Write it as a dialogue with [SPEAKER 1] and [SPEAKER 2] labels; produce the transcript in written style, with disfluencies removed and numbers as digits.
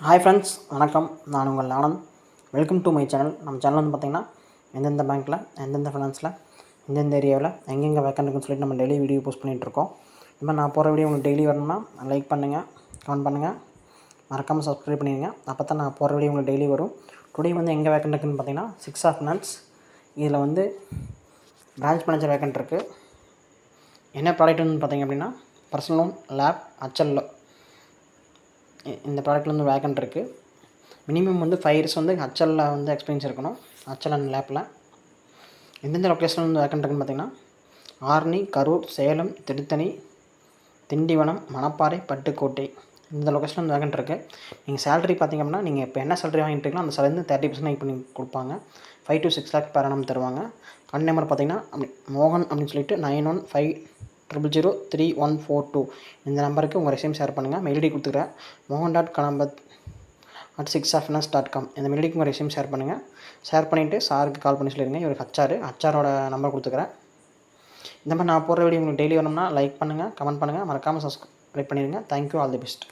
[SPEAKER 1] Hi friends, வணக்கம். நான் உங்கள் Anand. Welcome to my channel. நம்ம சேனல் வந்து பார்த்திங்கன்னா எந்தெந்த பேங்க்கில், எந்தெந்த ஃபினான்ஸில், எந்தெந்த ஏரியாவில் எங்கெங்கே வேக்கண்ட் இருக்குன்னு சொல்லிட்டு நம்ம டெய்லி வீடியோ போஸ்ட் பண்ணிகிட்ருக்கோம். இந்த மாதிரி நான் போகிற வீடியோ உங்களுக்கு டெய்லி வரணும்னா லைக் பண்ணுங்கள், கமெண்ட் பண்ணுங்கள், மறக்காமல் சப்ஸ்கிரைப் பண்ணிடுங்க. அப்போ தான் நான் போகிற வீடியோ உங்களுக்கு டெய்லி வரும். டுடே வந்து எங்கே வேக்கண்ட் இருக்குதுன்னு பார்த்தீங்கன்னா 6 ஆஃப் ஃபினான்ஸ். இதில் வந்து பிரான்ச் மேனேஜர் வேக்கண்ட் இருக்குது. என்ன ப்ராடக்ட்னு பார்த்தீங்க அப்படின்னா பர்சனல் லோன், லேப், HL. இந்த ப்ராடக்ட்டில் வந்து வேக்கண்ட் இருக்குது. மினிமம் வந்து 5 இயர்ஸ் வந்து HLல வந்து எக்ஸ்பீரியன்ஸ் இருக்கணும். HL அண்ட் லேப்பில் எந்தெந்த லொக்கேஷனில் வந்து வேக்கண்ட் இருக்குன்னு பார்த்தீங்கன்னா ஆரணி, கரூர், சேலம், திருத்தணி, திண்டிவனம், மணப்பாறை, பட்டுக்கோட்டை. இந்த லொக்கேஷனில் வந்து வேக்கண்ட் இருக்குது. நீங்கள் சேலரி பார்த்திங்க அப்படின்னா நீங்கள் இப்போ என்ன சேலரி வாங்கிட்டு இருக்கீங்களோ அந்த சேலரி 30% பண்ணி கொடுப்பாங்க. 5 to 6 lakh per annum தருவாங்க. கான்டாக்ட் நம்பர் பார்த்திங்கன்னா மோகன் அப்படின்னு சொல்லிட்டு 9150034142 இந்த நம்பருக்கு உங்கள் ரெஸ்யூம் ஷேர் பண்ணுங்கள். மெயில் ஐடி கொடுத்துக்கிறேன், mohan.kanambat@6offinance.com. இந்த மெயில் ஐடிக்கு உங்கள் ரெஸ்யூம் ஷேர் பண்ணுங்கள். ஷேர் பண்ணிவிட்டு சாருக்கு கால் பண்ணி சொல்லிடுங்க. இவர் ஹச்ஆரோட நம்பர் கொடுத்துக்கிறேன். இந்த மாதிரி நான் போகிற வீடியோ உங்களுக்கு டெய்லி வேணும்னா லைக் பண்ணுங்கள், கமெண்ட் பண்ணுங்கள், மறக்காமல் சப்ஸ்கிரைப் பண்ணிடுங்க. Thank you, all the best.